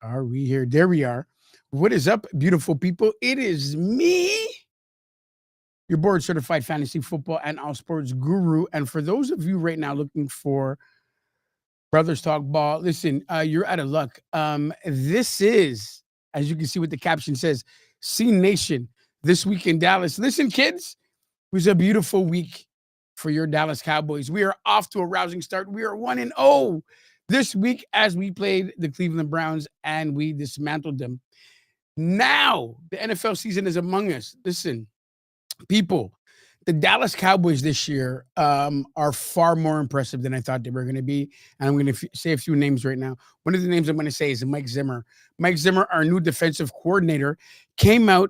Are we here? There we are. What is up, beautiful people? It is me, your board certified fantasy football and all sports guru. And for those of you right now looking for Brothers Talk Ball, listen, you're out of luck. This is, as you can see what the caption says, C Nation this week in Dallas. Listen, kids, it was a beautiful week for your Dallas Cowboys. We are off to a rousing start. We are 1-0 this week as we played the Cleveland Browns and we dismantled them. Now the NFL season is among us. Listen, people, the Dallas Cowboys this year are far more impressive than I thought they were going to be. And I'm going to say a few names right now. One of the names I'm going to say is Mike Zimmer. Mike Zimmer, our new defensive coordinator, came out,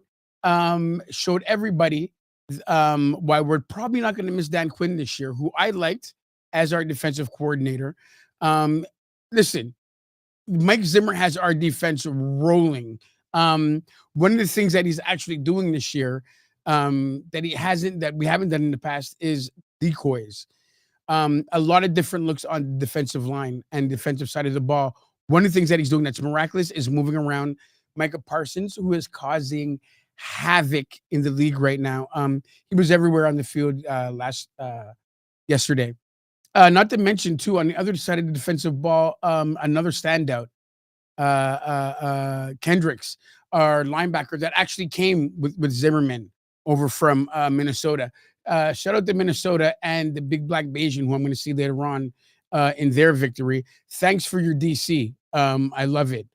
showed everybody why we're probably not going to miss Dan Quinn this year, who I liked as our defensive coordinator. Listen, Mike Zimmer has our defense rolling. One of the things that he's actually doing this year that we haven't done in the past is decoys. A lot of different looks on the defensive line and defensive side of the ball. One of the things that he's doing that's miraculous is moving around Micah Parsons, who is causing havoc in the league right now. He was everywhere on the field yesterday. Not to mention, too, on the other side of the defensive ball, another standout, Kendricks, our linebacker that actually came with Zimmerman over from Minnesota. Shout out to Minnesota and the big black Bayesian, who I'm going to see later on in their victory. Thanks for your DC. I love it.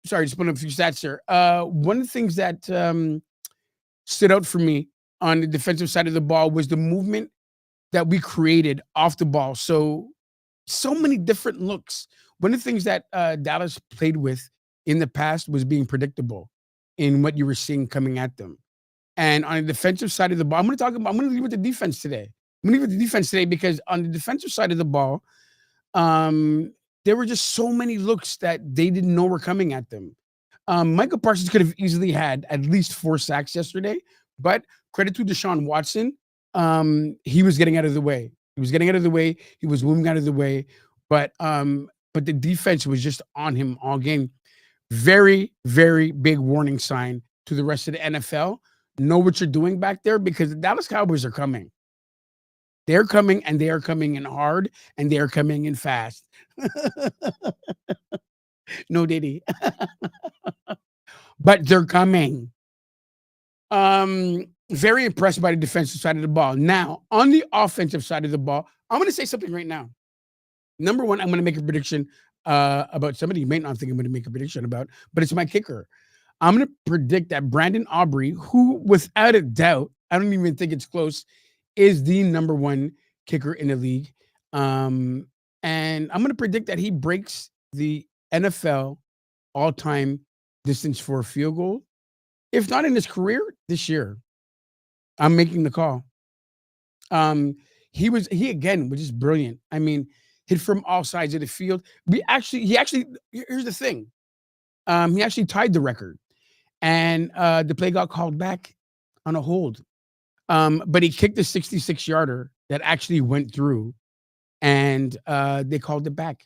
Sorry, just put up a few stats here. One of the things that stood out for me on the defensive side of the ball was the movement that we created off the ball. So many different looks. One of the things that Dallas played with in the past was being predictable in what you were seeing coming at them. And on the defensive side of the ball, I'm going to leave with the defense today. Because on the defensive side of the ball, there were just so many looks that they didn't know were coming at them. Michael Parsons could have easily had at least 4 sacks yesterday, but credit to Deshaun Watson. He was getting out of the way. He was moving out of the way, but the defense was just on him all game. Very, very big warning sign to the rest of the NFL. Know what you're doing back there, because the Dallas Cowboys are coming. They're coming, and they are coming in hard, and they are coming in fast. No, Diddy. But they're coming. Very impressed by the defensive side of the ball. Now, on the offensive side of the ball, I'm going to say something right now. Number one, I'm going to make a prediction about somebody you may not think I'm going to make a prediction about, but it's my kicker. I'm going to predict that Brandon Aubrey, who without a doubt, I don't even think it's close, is the number one kicker in the league. And I'm going to predict that he breaks the NFL all-time distance for a field goal. If not in his career, this year. I'm making the call. He again was just brilliant. I mean, hit from all sides of the field. Here's the thing. He actually tied the record. And the play got called back on a hold. But he kicked a 66-yarder that actually went through, and they called it back.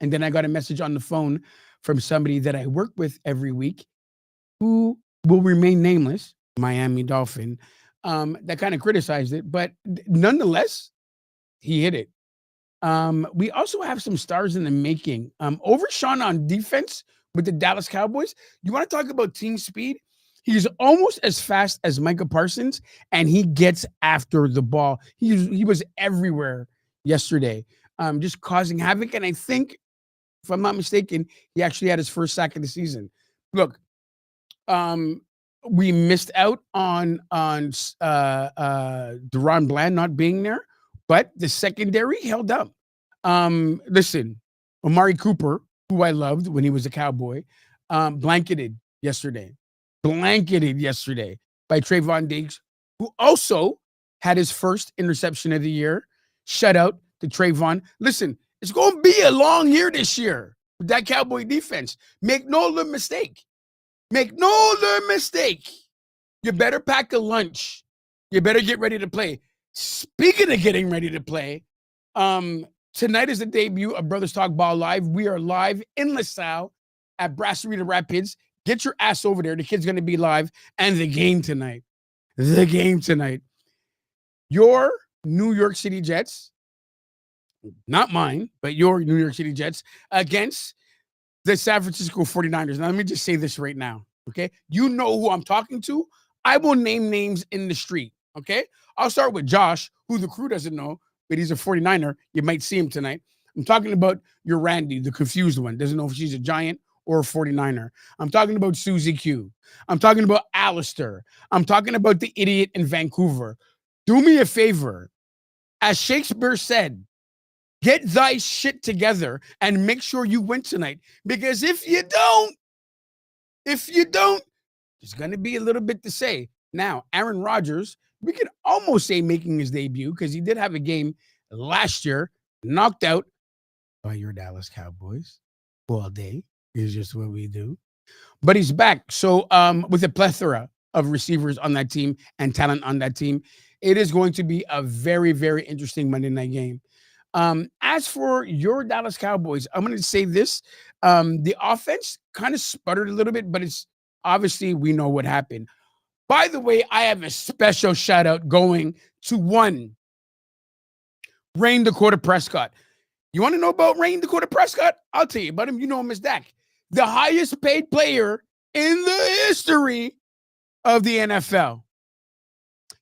And then I got a message on the phone from somebody that I work with every week who will remain nameless, Miami Dolphin, that kind of criticized it. But nonetheless, he hit it. We also have some stars in the making. Overshawn on defense with the Dallas Cowboys. You want to talk about team speed? He's almost as fast as Micah Parsons, and he gets after the ball. He was everywhere yesterday, just causing havoc. And I think, if I'm not mistaken, he actually had his first sack of the season. Look, we missed out on Deron Bland not being there, but the secondary held up. Listen, Amari Cooper, who I loved when he was a Cowboy, blanketed yesterday by Trayvon Diggs, who also had his first interception of the year. Shout out to Trayvon. Listen, it's going to be a long year this year with that Cowboy defense. Make no little mistake. You better pack a lunch. You better get ready to play. Speaking of getting ready to play, Tonight is the debut of Brothers Talk Ball Live. We are live in LaSalle at Brass Arena Rapids. Get your ass over there. The kid's going to be live. And the game tonight. Your New York City Jets, not mine, but your New York City Jets against the San Francisco 49ers. Now, let me just say this right now, okay? You know who I'm talking to. I will name names in the street, okay? I'll start with Josh, who the crew doesn't know, but he's a 49er. You might see him tonight. I'm talking about your Randy, the confused one. Doesn't know if she's a Giant or a 49er. I'm talking about Susie Q. I'm talking about Alistair. I'm talking about the idiot in Vancouver. Do me a favor. As Shakespeare said, get thy shit together and make sure you win tonight. Because if you don't, there's going to be a little bit to say. Now, Aaron Rodgers, we could almost say making his debut because he did have a game last year, knocked out by your Dallas Cowboys all day. Is just what we do. But he's back. So with a plethora of receivers on that team and talent on that team, it is going to be a very, very interesting Monday night game. As for your Dallas Cowboys, I'm going to say this. The offense kind of sputtered a little bit, but it's obviously we know what happened. By the way, I have a special shout out going to one Rain Dakota Prescott. You want to know about Rain Dakota Prescott? I'll tell you about him. You know him as Dak, the highest paid player in the history of the NFL.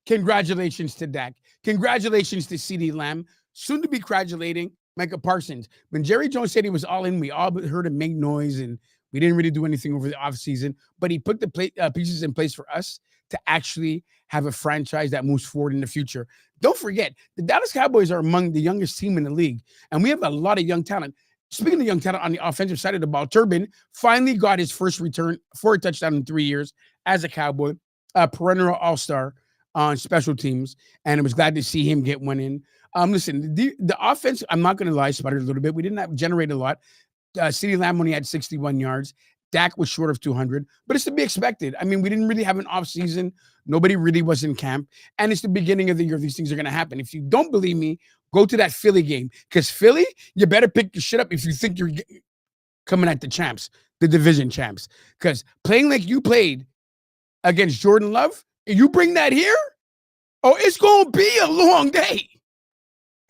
Congratulations to Dak. Congratulations to CeeDee Lamb. Soon to be congratulating Micah Parsons. When Jerry Jones said he was all in, we all heard him make noise, and we didn't really do anything over the offseason. But he put the pieces in place for us to actually have a franchise that moves forward in the future. Don't forget, the Dallas Cowboys are among the youngest team in the league, and we have a lot of young talent. Speaking of young talent on the offensive side of the ball, Turbin finally got his first return for a touchdown in 3 years as a Cowboy, a perennial all-star on special teams, and I was glad to see him get one in. Listen, the offense, I'm not going to lie, sputtered a little bit. We didn't generate a lot. CeeDee Lamb only had 61 yards. Dak was short of 200, but it's to be expected. I mean, we didn't really have an off season. Nobody really was in camp, and it's the beginning of the year. These things are going to happen. If you don't believe me, go to that Philly game, because Philly, you better pick your shit up if you think you're coming at the champs, the division champs, because playing like you played against Jordan Love, you bring that here, oh, it's going to be a long day.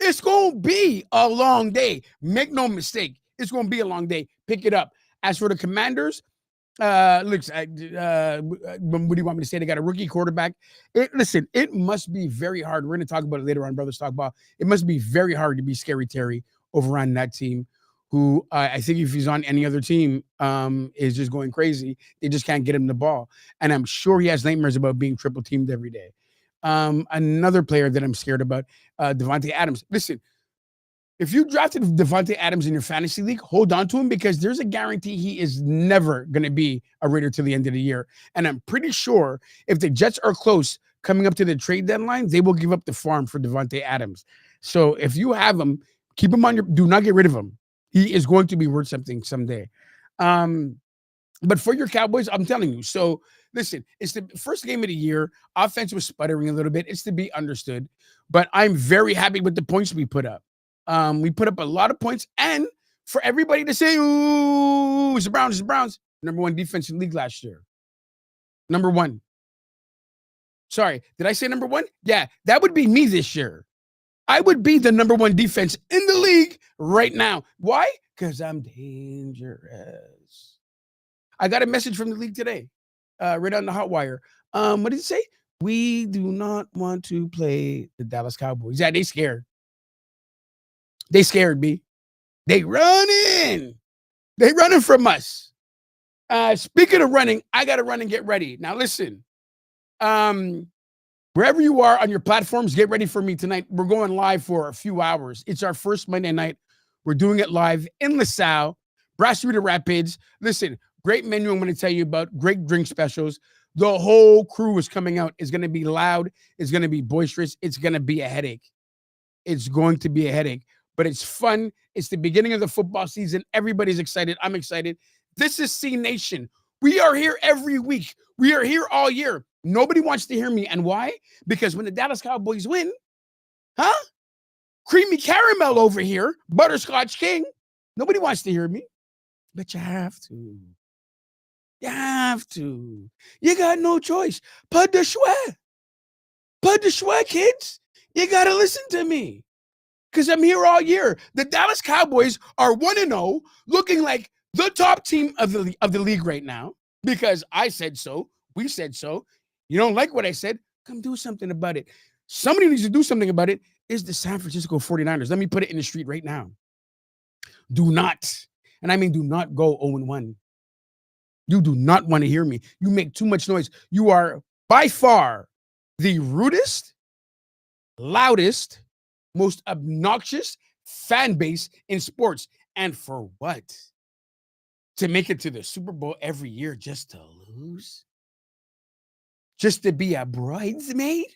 It's going to be a long day. Make no mistake. It's going to be a long day. Pick it up. As for the Commanders, what do you want me to say? They got a rookie quarterback. Listen, it must be very hard. We're going to talk about it later on, Brothers Talk Ball. It must be very hard to be Scary Terry over on that team, who I think if he's on any other team is just going crazy. They just can't get him the ball. And I'm sure he has nightmares about being triple teamed every day. Another player that I'm scared about, Devontae Adams. Listen, if you drafted Devontae Adams in your fantasy league, hold on to him, because there's a guarantee he is never going to be a Raider till the end of the year. And I'm pretty sure if the Jets are close coming up to the trade deadline, they will give up the farm for Devontae Adams. So if you have him, keep him on do not get rid of him. He is going to be worth something someday. But for your Cowboys, I'm telling you. So listen, it's the first game of the year. Offense was sputtering a little bit. It's to be understood. But I'm very happy with the points we put up. We put up a lot of points. And for everybody to say, ooh, it's the Browns. Number one defense in the league last year. Number one. Sorry, did I say number one? Yeah, that would be me this year. I would be the number one defense in the league right now. Why? Because I'm dangerous. I got a message from the league today, right on the hot wire. What did it say? We do not want to play the Dallas Cowboys. Yeah, they scared. They scared me. They running. They running from us. Speaking of running, I got to run and get ready. Now, listen. Wherever you are on your platforms, get ready for me tonight. We're going live for a few hours. It's our first Monday night. We're doing it live in LaSalle, Brass Arena Rapids. Listen, great menu I'm going to tell you about, great drink specials. The whole crew is coming out. It's going to be loud. It's going to be boisterous. It's going to be a headache. It's going to be a headache, but it's fun. It's the beginning of the football season. Everybody's excited. I'm excited. This is C Nation. We are here every week. We are here all year. Nobody wants to hear me. And why? Because when the Dallas Cowboys win, creamy caramel over here, butterscotch king. Nobody wants to hear me, but you have to. You have to. You got no choice. Pas de choix. Pas de choix, kids. You got to listen to me because I'm here all year. The Dallas Cowboys are 1-0, looking like the top team of the league right now because I said so. We said so. You don't like what I said? Come do something about it. Somebody needs to do something about it. Is the San Francisco 49ers. Let me put it in the street right now. Do not, and I mean do not go 0-1. You do not want to hear me. You make too much noise. You are by far the rudest, loudest, most obnoxious fan base in sports. And for what? To make it to the Super Bowl every year just to lose? Just to be a bridesmaid?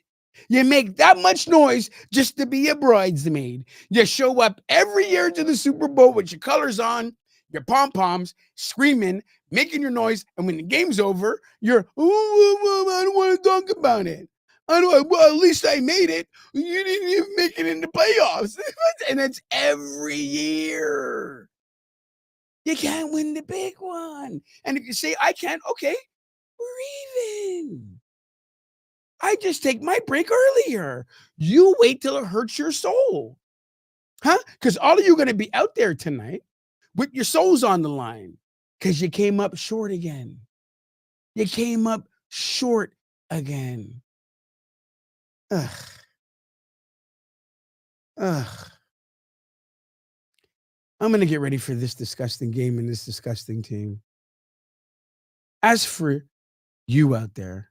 You make that much noise just to be a bridesmaid. You show up every year to the Super Bowl with your colors on, your pom-poms, screaming, making your noise, and when the game's over, you're, I don't want to talk about it. Well, at least I made it. You didn't even make it in the playoffs. And it's every year. You can't win the big one. And if you say, I can't, okay, we're even. I just take my break earlier. You wait till it hurts your soul. Huh? Because all of you are going to be out there tonight with your souls on the line because you came up short again. You came up short again. Ugh. Ugh. I'm going to get ready for this disgusting game and this disgusting team. As for you out there,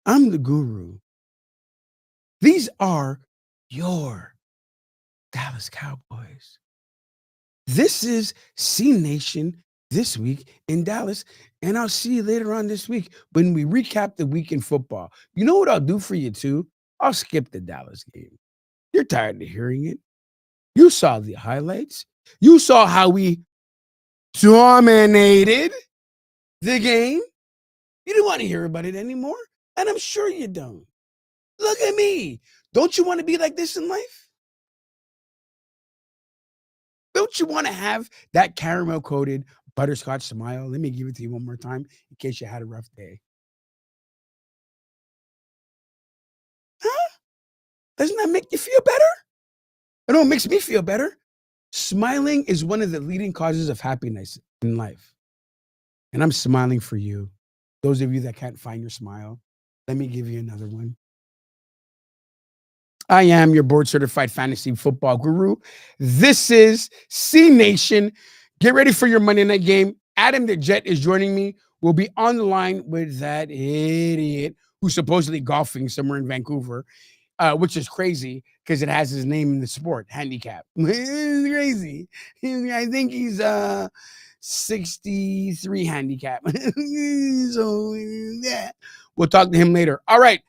I'm the guru. These are your Dallas Cowboys. This is C Nation this week in Dallas, and I'll see you later on this week when we recap the week in football. You know what I'll do for you too? I'll skip the Dallas game. You're tired of hearing it. You saw the highlights. You saw how we dominated the game. You don't want to hear about it anymore, and I'm sure you don't. Look at me. Don't you want to be like this in life? Don't you want to have that caramel coated butterscotch smile? Let me give it to you one more time in case you had a rough day. Huh? Doesn't that make you feel better? I know it makes me feel better. Smiling is one of the leading causes of happiness in life. And I'm smiling for you. Those of you that can't find your smile, let me give you another one. I am your board certified fantasy football guru. This is C Nation. Get ready for your Monday night game. Adam the Jet is joining me. We'll be on the line with that idiot who's supposedly golfing somewhere in Vancouver, which is crazy because it has his name in the sport, handicap. It's crazy. I think he's 63 handicap. So yeah, we'll talk to him later. All right.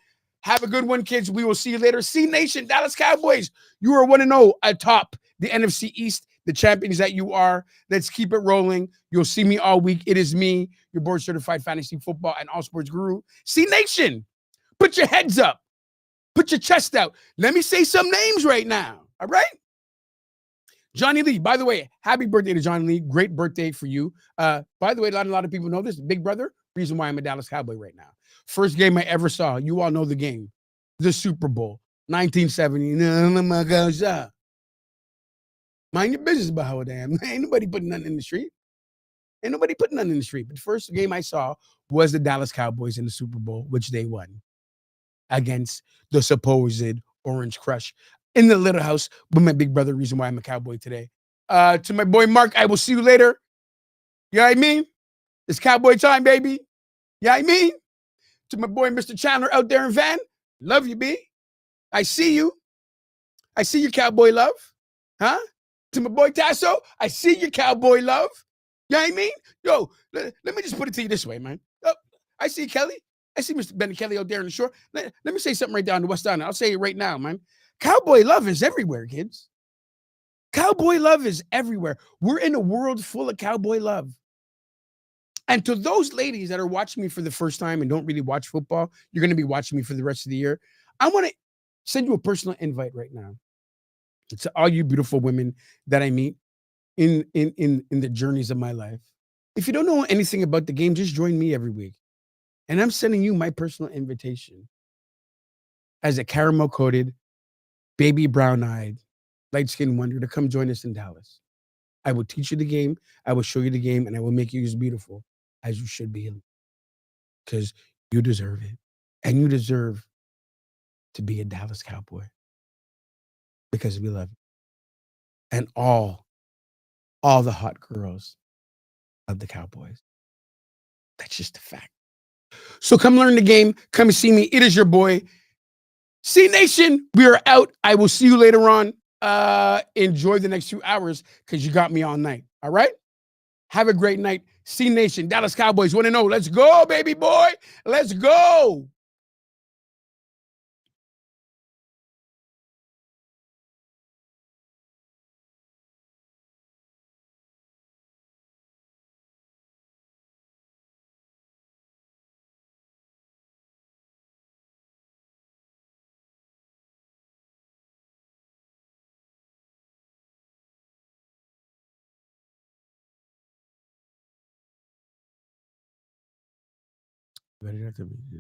Have a good one, kids. We will see you later. C Nation, Dallas Cowboys. You are 1-0 atop the NFC East, the champions that you are. Let's keep it rolling. You'll see me all week. It is me, your board certified fantasy football and all sports guru. C Nation, put your heads up. Put your chest out. Let me say some names right now. All right? Johnny Lee. By the way, happy birthday to Johnny Lee. Great birthday for you. By the way, a lot of people know this. Big brother, reason why I'm a Dallas Cowboy right now. First game I ever saw. You all know the game. The Super Bowl, 1970. Oh my gosh. Mind your business about how damn. Ain't nobody putting nothing in the street. Ain't nobody putting nothing in the street. But the first game I saw was the Dallas Cowboys in the Super Bowl, which they won against the supposed Orange Crush in the little house with my big brother, reason why I'm a Cowboy today. To my boy Mark, I will see you later. You know what I mean? It's Cowboy time, baby. You know what I mean? To my boy Mr. Chandler out there in Van, love you, B. I see you. I see your Cowboy love. Huh? To my boy Tasso, I see your Cowboy love. You know what I mean? Yo, let me just put it to you this way, man. Oh, I see Kelly. I see Mr. Ben Kelly out there on the shore. Let me say something right down the West Island. I'll say it right now, man. Cowboy love is everywhere, kids. Cowboy love is everywhere. We're in a world full of cowboy love. And to those ladies that are watching me for the first time and don't really watch football, you're going to be watching me for the rest of the year. I want to send you a personal invite right now. To all you beautiful women that I meet in the journeys of my life. If you don't know anything about the game, just join me every week. And I'm sending you my personal invitation as a caramel coated, baby brown eyed, light skinned wonder to come join us in Dallas. I will teach you the game, I will show you the game, and I will make you as beautiful as you should be because you deserve it. And you deserve to be a Dallas Cowboy because we love you. And all the hot girls love the Cowboys. That's just a fact. So come learn the game. Come see me. It is your boy, C Nation. We are out. I will see you later on. Enjoy the next 2 hours because you got me all night. All right? Have a great night. C Nation, Dallas Cowboys 1-0. Let's go, baby boy. Let's go. Ready to be